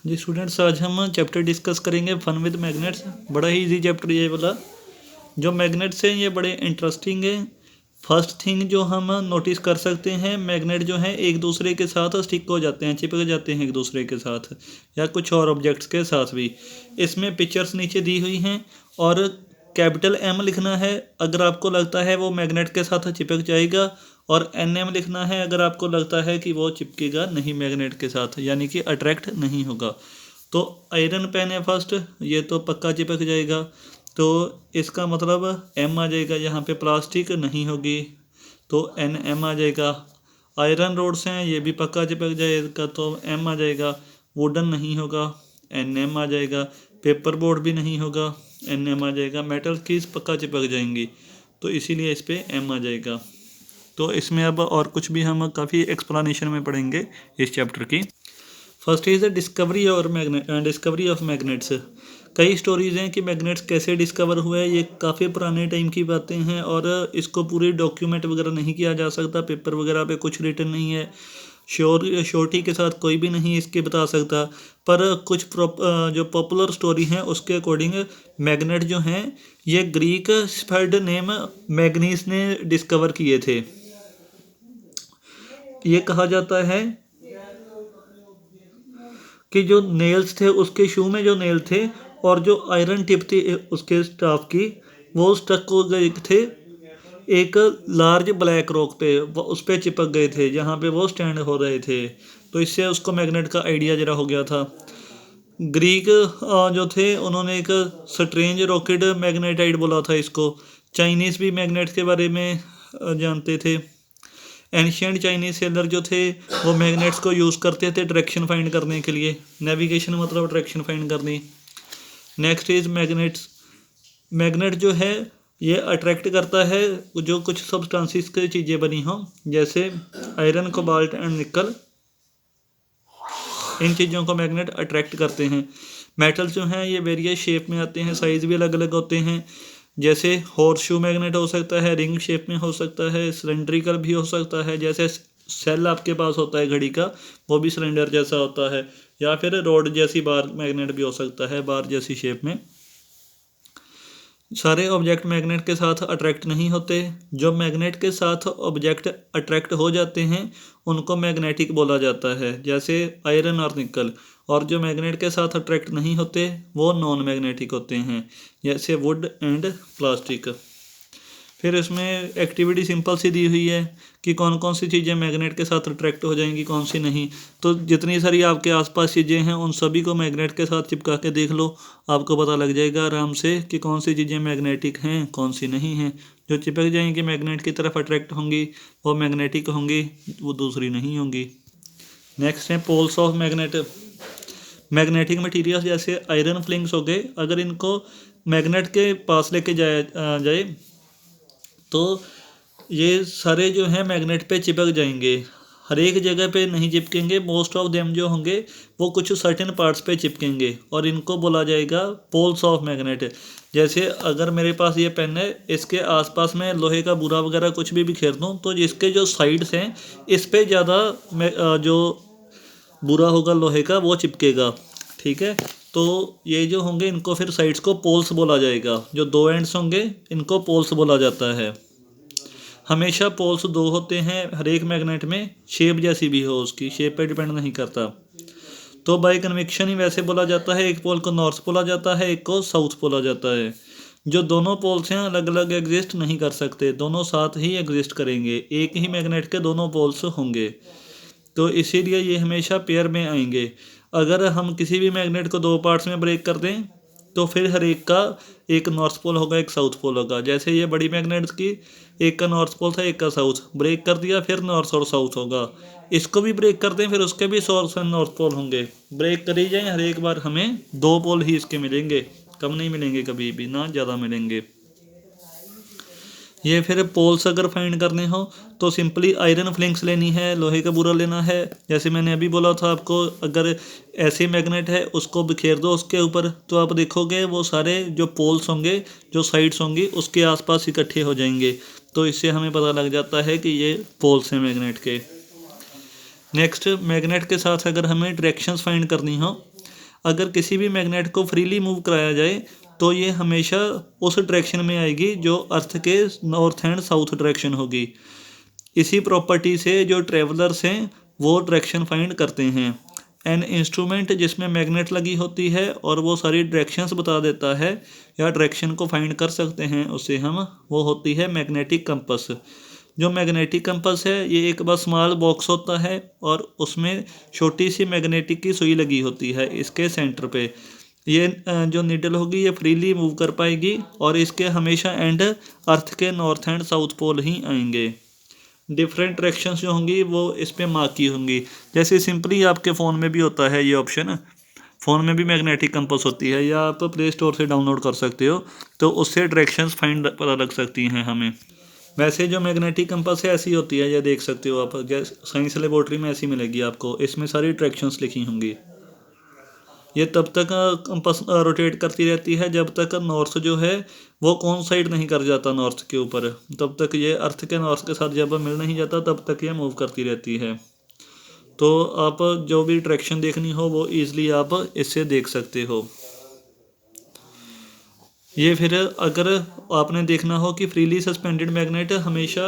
जी students, आज हम chapter discuss करेंगे फन विद मैग्नेट्स। बड़ा ही इजी चैप्टर ये वाला। जो मैग्नेट्स हैं ये बड़े इंटरेस्टिंग है। फर्स्ट थिंग जो हम नोटिस कर सकते हैं, मैग्नेट जो है एक दूसरे के साथ स्टिक हो जाते हैं, चिपक जाते हैं एक दूसरे के साथ या कुछ और ऑब्जेक्ट्स के साथ भी। इसमें पिक्चर्स नीचे दी हुई हैं और कैपिटल एम लिखना है अगर आपको लगता है वो मैग्नेट के साथ चिपक जाएगा, और एन एम लिखना है अगर आपको लगता है कि वो चिपकेगा नहीं मैग्नेट के साथ, यानी कि अट्रैक्ट नहीं होगा। तो आयरन पेन है फर्स्ट, ये तो पक्का चिपक जाएगा, तो इसका मतलब एम आ जाएगा। यहाँ पे प्लास्टिक नहीं होगी तो एन एम आ जाएगा। आयरन रोड्स हैं, ये भी पक्का चिपक जाएगा तो एम आ जाएगा। वुडन नहीं होगा, एन एम आ जाएगा। पेपर बोर्ड भी नहीं होगा, एन एम आ जाएगा। मेटल कीज पक्का चिपक जाएंगी, तो इसीलिए इस पर एम आ जाएगा। तो इसमें अब और कुछ भी हम काफ़ी एक्सप्लेनेशन में पढ़ेंगे इस चैप्टर की। First is the discovery of magnets. कई स्टोरीज़ हैं कि मैग्नेट्स कैसे डिस्कवर हुए। ये काफ़ी पुराने टाइम की बातें हैं और इसको पूरी डॉक्यूमेंट वगैरह नहीं किया जा सकता, पेपर वगैरह पे कुछ रिटन नहीं है। श्योरिटी के साथ कोई भी नहीं इसके बता सकता, पर कुछ जो पॉपुलर स्टोरी हैं उसके अकॉर्डिंग मैग्नेट जो हैं ये ग्रीक स्फर्ड नेम मैग्नीस ने डिस्कवर किए थे। ये कहा जाता है कि जो नेल्स थे उसके शू में जो नेल थे और जो आयरन टिप थी उसके स्टाफ की, वो स्टक हो गए थे एक लार्ज ब्लैक रॉक पे, उस पर चिपक गए थे जहाँ पे वो स्टैंड हो रहे थे। तो इससे उसको मैग्नेट का आइडिया जरा हो गया था। ग्रीक जो थे उन्होंने एक स्ट्रेंज रॉकेट मैग्नेटाइट बोला था इसको। चाइनीज़ भी मैग्नेट के बारे में जानते थे। एंशियंट चाइनीज सेलर जो थे वो मैग्नेट्स को यूज़ करते थे डायरेक्शन फाइंड करने के लिए। नेविगेशन मतलब डायरेक्शन फाइंड करनी। Next is magnets. मैग्नेट जो है ये अट्रैक्ट करता है जो कुछ सब्सटेंसेस की चीज़ें बनी हों, जैसे आयरन, कोबाल्ट एंड निकल। इन चीज़ों को मैग्नेट अट्रैक्ट करते हैं। मेटल्स जो हैं ये वेरियस शेप में आते हैं, साइज़ भी अलग अलग होते हैं। जैसे हॉर्स शू मैग्नेट हो सकता है, रिंग शेप में हो सकता है, सिलेंड्रिकल भी हो सकता है। जैसे सेल आपके पास होता है घड़ी का, वो भी सिलेंडर जैसा होता है। या फिर रोड जैसी बार मैग्नेट भी हो सकता है, बार जैसी शेप में। सारे ऑब्जेक्ट मैग्नेट के साथ अट्रैक्ट नहीं होते। जो मैग्नेट के साथ ऑब्जेक्ट अट्रैक्ट हो जाते हैं उनको मैग्नेटिक बोला जाता है, जैसे आयरन और निकल। और जो मैग्नेट के साथ अट्रैक्ट नहीं होते वो नॉन मैग्नेटिक होते हैं, जैसे वुड एंड प्लास्टिक। फिर इसमें एक्टिविटी सिंपल सी दी हुई है कि कौन कौन सी चीज़ें मैग्नेट के साथ अट्रैक्ट हो जाएंगी, कौन सी नहीं। तो जितनी सारी आपके आसपास चीज़ें हैं उन सभी को मैग्नेट के साथ चिपका के देख लो, आपको पता लग जाएगा आराम से कि कौन सी चीज़ें मैग्नेटिक हैं कौन सी नहीं हैं। जो चिपक जाएंगी मैग्नेट की तरफ अट्रैक्ट होंगी वो मैग्नेटिक होंगी, वो दूसरी नहीं होंगी। नेक्स्ट है poles of magnet. Magnetic material जैसे आयरन फ्लिंग्स हो गए, अगर इनको मैग्नेट के पास लेके जाए तो ये सारे जो हैं मैग्नेट पे चिपक जाएंगे। हर एक जगह पे नहीं चिपकेंगे, मोस्ट ऑफ देम जो होंगे वो कुछ सर्टेन पार्ट्स पे चिपकेंगे, और इनको बोला जाएगा पोल्स ऑफ मैग्नेट। जैसे अगर मेरे पास ये पेन है, इसके आसपास में लोहे का बुरा वगैरह कुछ भी बिखेर दूँ तो इसके जो साइड्स हैं इस पे ज़्यादा जो बुरा होगा लोहे का वो चिपकेगा। ठीक है, तो ये जो होंगे इनको फिर साइड्स को पोल्स बोला जाएगा। जो दो एंड्स होंगे इनको पोल्स बोला जाता है। हमेशा पोल्स दो होते हैं हर एक मैग्नेट में, शेप जैसी भी हो उसकी, शेप पे डिपेंड नहीं करता। तो बाय कन्विक्शन ही वैसे बोला जाता है, एक पोल को नॉर्थ बोला जाता है, एक को साउथ बोला जाता है। जो दोनों पोल्स हैं अलग अलग एग्जिस्ट नहीं कर सकते, दोनों साथ ही एग्जिस्ट करेंगे, एक ही मैग्नेट के दोनों पोल्स होंगे, तो इसीलिए ये हमेशा पेयर में आएंगे। अगर हम किसी भी मैग्नेट को दो पार्ट्स में ब्रेक कर दें तो फिर हर एक का एक नॉर्थ पोल होगा एक साउथ पोल होगा। जैसे ये बड़ी मैग्नेट्स की एक का नॉर्थ पोल था एक का साउथ, ब्रेक कर दिया फिर नॉर्थ और साउथ होगा। इसको भी ब्रेक कर दें फिर उसके भी साउथ एंड नॉर्थ पोल होंगे। ब्रेक करी जाए हर एक बार हमें दो पोल ही इसके मिलेंगे, कम नहीं मिलेंगे कभी भी, ना ज़्यादा मिलेंगे। ये फिर पोल्स अगर फाइंड करने हो तो सिंपली आयरन फ्लिंक्स लेनी है, लोहे का बुरा लेना है। जैसे मैंने अभी बोला था आपको, अगर ऐसे मैग्नेट है उसको बिखेर दो उसके ऊपर, तो आप देखोगे वो सारे जो पोल्स होंगे जो साइड्स होंगी उसके आसपास इकट्ठे हो जाएंगे। तो इससे हमें पता लग जाता है कि ये पोल्स हैं मैग्नेट के। नेक्स्ट, मैग्नेट के साथ अगर हमें डायरेक्शंस फाइंड करनी हो अगर किसी भी मैग्नेट को फ्रीली मूव कराया जाए तो ये हमेशा उस डायरेक्शन में आएगी जो अर्थ के नॉर्थ एंड साउथ डायरेक्शन होगी। इसी प्रॉपर्टी से जो ट्रेवलर्स हैं वो डायरेक्शन फाइंड करते हैं। एन इंस्ट्रूमेंट जिसमें मैग्नेट लगी होती है और वो सारी डायरेक्शंस बता देता है या डायरेक्शन को फाइंड कर सकते हैं उसे हम, वो होती है मैग्नेटिक कंपास। जो मैग्नेटिक कंपास है ये एक बस स्मॉल बॉक्स होता है और उसमें छोटी सी मैग्नेटिक की सुई लगी होती है इसके सेंटर पे। ये जो नीडल होगी ये फ्रीली मूव कर पाएगी और इसके हमेशा एंड अर्थ के नॉर्थ एंड साउथ पोल ही आएंगे। डिफरेंट डायरेक्शंस जो होंगी वो इस पे मार्क की होंगी। जैसे सिंपली आपके फ़ोन में भी होता है ये ऑप्शन, फ़ोन में भी मैग्नेटिक कंपास होती है या आप प्ले स्टोर से डाउनलोड कर सकते हो, तो उससे डायरेक्शंस फाइंड पता लग सकती हैं हमें। वैसे जो मैग्नेटिक कंपास है ऐसी होती है, ये देख सकते हो आप, साइंस लेबोरेटरी में ऐसी मिलेगी आपको, इसमें सारी डायरेक्शंस लिखी होंगी। ये तब तक कंपास रोटेट करती रहती है जब तक नॉर्थ जो है वो कौन साइड नहीं कर जाता नॉर्थ के ऊपर, तब तक ये अर्थ के नॉर्थ के साथ जब मिल नहीं जाता तब तक ये मूव करती रहती है। तो आप जो भी डायरेक्शन देखनी हो वो ईज़िली आप इससे देख सकते हो। ये फिर अगर आपने देखना हो कि फ्रीली सस्पेंडेड मैग्नेट हमेशा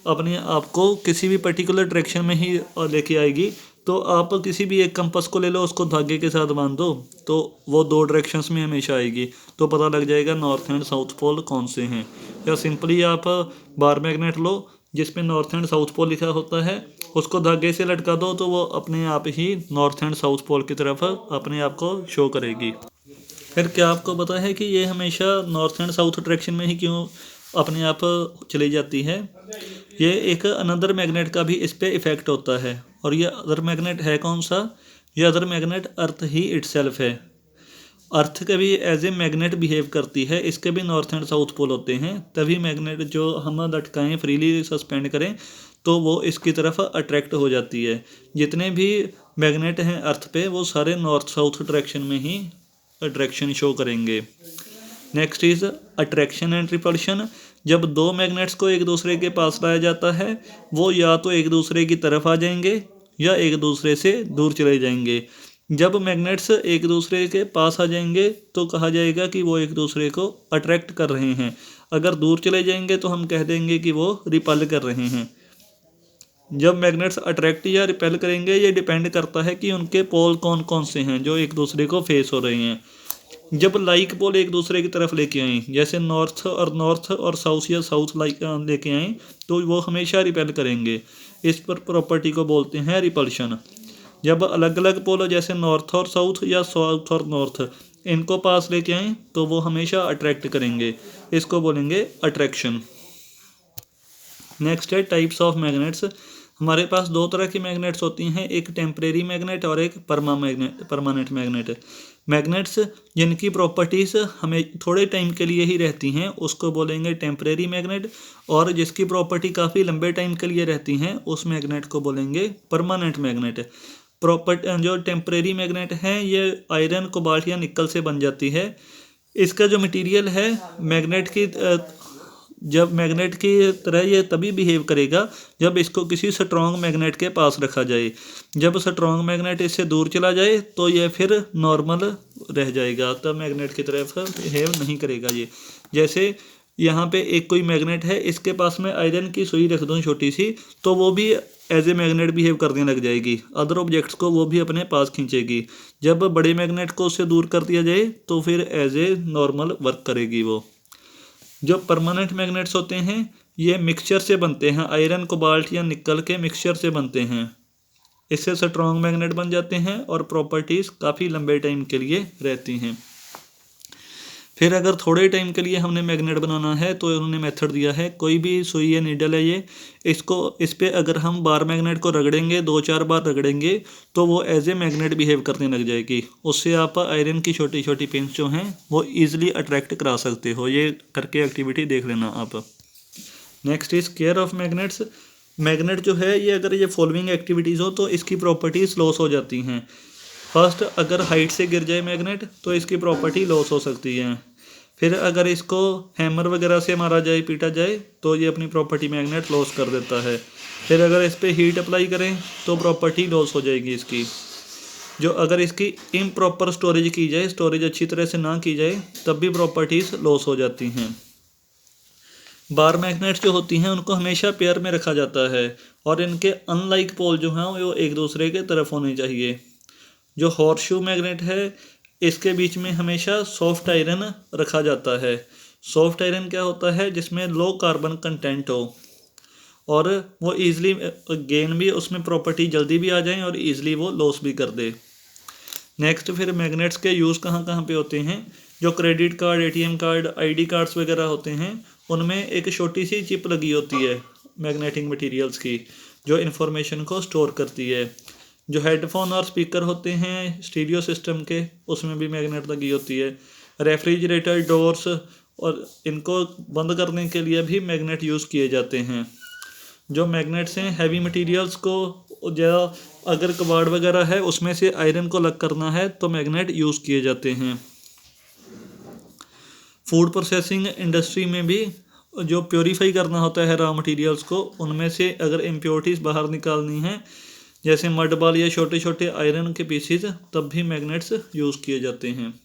अपने आप को किसी भी पर्टिकुलर डायरेक्शन में ही लेके आएगी, तो आप किसी भी एक कंपास को ले लो, उसको धागे के साथ बांध दो, तो वो दो डायरेक्शंस में हमेशा आएगी, तो पता लग जाएगा नॉर्थ एंड साउथ पोल कौन से हैं। या सिंपली आप बार मैग्नेट लो जिसमें नॉर्थ एंड साउथ पोल लिखा होता है, उसको धागे से लटका दो तो वो अपने आप ही नॉर्थ एंड साउथ पोल की तरफ अपने आप को शो करेगी। फिर क्या आपको पता है कि ये हमेशा नॉर्थ एंड साउथ डायरेक्शन में ही क्यों अपने आप चली जाती है? ये एक अनदर मैग्नेट का भी इस पर इफ़ेक्ट होता है, और ये अदर मैग्नेट है कौन सा? ये अदर मैग्नेट अर्थ ही इटसेल्फ है। अर्थ का भी एज ए मैग्नेट बिहेव करती है, इसके भी नॉर्थ एंड साउथ पोल होते हैं, तभी मैग्नेट जो हम लटकाएँ फ्रीली सस्पेंड करें तो वो इसकी तरफ अट्रैक्ट हो जाती है। जितने भी मैग्नेट हैं अर्थ पे वो सारे नॉर्थ साउथ डायरेक्शन में ही अट्रैक्शन शो करेंगे। Next is attraction and repulsion. जब दो मैग्नेट्स को एक दूसरे के पास लाया जाता है वो या तो एक दूसरे की तरफ आ जाएंगे या एक दूसरे से दूर चले जाएंगे। जब मैग्नेट्स एक दूसरे के पास आ जाएंगे तो कहा जाएगा कि वो एक दूसरे को अट्रैक्ट कर रहे हैं। अगर दूर चले जाएंगे तो हम कह देंगे कि वो रिपल कर रहे हैं। जब मैग्नेट्स अट्रैक्ट या रिपेल करेंगे ये डिपेंड करता है कि उनके पोल कौन कौन से हैं जो एक दूसरे को फेस हो रहे हैं। जब लाइक पोल एक दूसरे की तरफ लेके आएँ, जैसे नॉर्थ और साउथ या साउथ लाइक लेके आएँ, तो वो हमेशा रिपेल करेंगे। इस पर प्रॉपर्टी को बोलते हैं रिपल्शन। जब अलग अलग पोल जैसे नॉर्थ और साउथ या साउथ और नॉर्थ इनको पास लेके आएँ तो वो हमेशा अट्रैक्ट करेंगे, इसको बोलेंगे अट्रैक्शन। नेक्स्ट है टाइप्स ऑफ मैग्नेट्स। हमारे पास दो तरह की मैग्नेट्स होती हैं, एक टेम्परेरी मैग्नेट और एक परमानेंट मैग्नेट। मैग्नेट्स जिनकी प्रॉपर्टीज़ हमें थोड़े टाइम के लिए ही रहती हैं उसको बोलेंगे टेम्परेरी मैग्नेट, और जिसकी प्रॉपर्टी काफ़ी लंबे टाइम के लिए रहती हैं उस मैग्नेट को बोलेंगे परमानेंट मैग्नेट। जो टेम्परेरी मैग्नेट है ये आयरन, कोबाल्ट या निकल से बन जाती है। इसका जो मटेरियल है मैग्नेट की जब मैग्नेट की तरह ये तभी बिहेव करेगा जब इसको किसी स्ट्रॉन्ग मैग्नेट के पास रखा जाए। जब स्ट्रॉन्ग मैग्नेट इससे दूर चला जाए तो ये फिर नॉर्मल रह जाएगा, तब मैग्नेट की तरफ बिहेव नहीं करेगा ये। जैसे यहाँ पे एक कोई मैग्नेट है, इसके पास में आयरन की सुई रख दूँ छोटी सी, तो वो भी एज ए मैग्नेट बिहेव करने लग जाएगी, अदर ऑब्जेक्ट्स को वो भी अपने पास खींचेगी। जब बड़े मैग्नेट को उससे दूर कर दिया जाए तो फिर एज ए नॉर्मल वर्क करेगी वो। जो परमानेंट मैग्नेट्स होते हैं ये मिक्सचर से बनते हैं, आयरन, कोबाल्ट या निकल के मिक्सचर से बनते हैं। इससे स्ट्रॉन्ग मैग्नेट बन जाते हैं और प्रॉपर्टीज़ काफ़ी लंबे टाइम के लिए रहती हैं। फिर अगर थोड़े टाइम के लिए हमने मैग्नेट बनाना है तो उन्होंने मेथड दिया है, कोई भी सुई या नीडल है ये, इस पे अगर हम बार मैग्नेट को रगड़ेंगे, 2-4 बार रगड़ेंगे तो वो एज ए मैग्नेट बिहेव करने लग जाएगी। उससे आप आयरन की छोटी छोटी पिंस जो हैं वो ईजिली अट्रैक्ट करा सकते हो। ये करके एक्टिविटी देख लेना आप। Next is care of magnets. Magnet जो है ये अगर ये फॉलोइंग एक्टिविटीज़ हो तो इसकी प्रॉपर्टीज़ लॉस हो जाती हैं। फर्स्ट, अगर हाइट से गिर जाए मैग्नेट तो इसकी प्रॉपर्टी लॉस हो सकती है। फिर अगर इसको हैमर वगैरह से मारा जाए, पीटा जाए, तो ये अपनी प्रॉपर्टी मैग्नेट लॉस कर देता है। फिर अगर इस पर हीट अप्लाई करें तो प्रॉपर्टी लॉस हो जाएगी इसकी। जो अगर इसकी इम्प्रॉपर स्टोरेज की जाए, स्टोरेज अच्छी तरह से ना की जाए, तब भी प्रॉपर्टीज़ लॉस हो जाती हैं। बार मैग्नेट्स जो होती हैं उनको हमेशा पेयर में रखा जाता है और इनके अनलाइक पोल जो हैं वो एक दूसरे के तरफ होने चाहिए। जो हॉर्सशू मैग्नेट है इसके बीच में हमेशा सॉफ्ट आयरन रखा जाता है। सॉफ्ट आयरन क्या होता है? जिसमें लो कार्बन कंटेंट हो और वो ईज़िली गेन भी उसमें प्रॉपर्टी जल्दी भी आ जाए और ईज़िली वो लॉस भी कर दे। नेक्स्ट फिर मैग्नेट्स के यूज़ कहाँ कहाँ पे होते हैं? जो credit card, ATM card, ID cards वगैरह होते हैं उनमें एक छोटी सी चिप लगी होती है मैग्नेटिक मटेरियल्स की, जो इन्फॉर्मेशन को स्टोर करती है। जो हेडफोन और स्पीकर होते हैं स्टीरियो सिस्टम के, उसमें भी मैग्नेट लगी होती है। रेफ्रिजरेटर, डोर्स और इनको बंद करने के लिए भी मैग्नेट यूज़ किए जाते हैं। जो मैग्नेट्स हैं हैवी मटेरियल्स को, ज़्यादा अगर कबाड़ वगैरह है उसमें से आयरन को अलग करना है तो मैग्नेट यूज़ किए जाते हैं। फूड प्रोसेसिंग इंडस्ट्री में भी जो प्योरीफाई करना होता है रॉ मटेरियल्स को, उनमें से अगर इम्प्योरिटीज़ बाहर निकालनी है जैसे मड बॉल या छोटे छोटे आयरन के पीसीज, तब भी मैग्नेट्स यूज़ किए जाते हैं।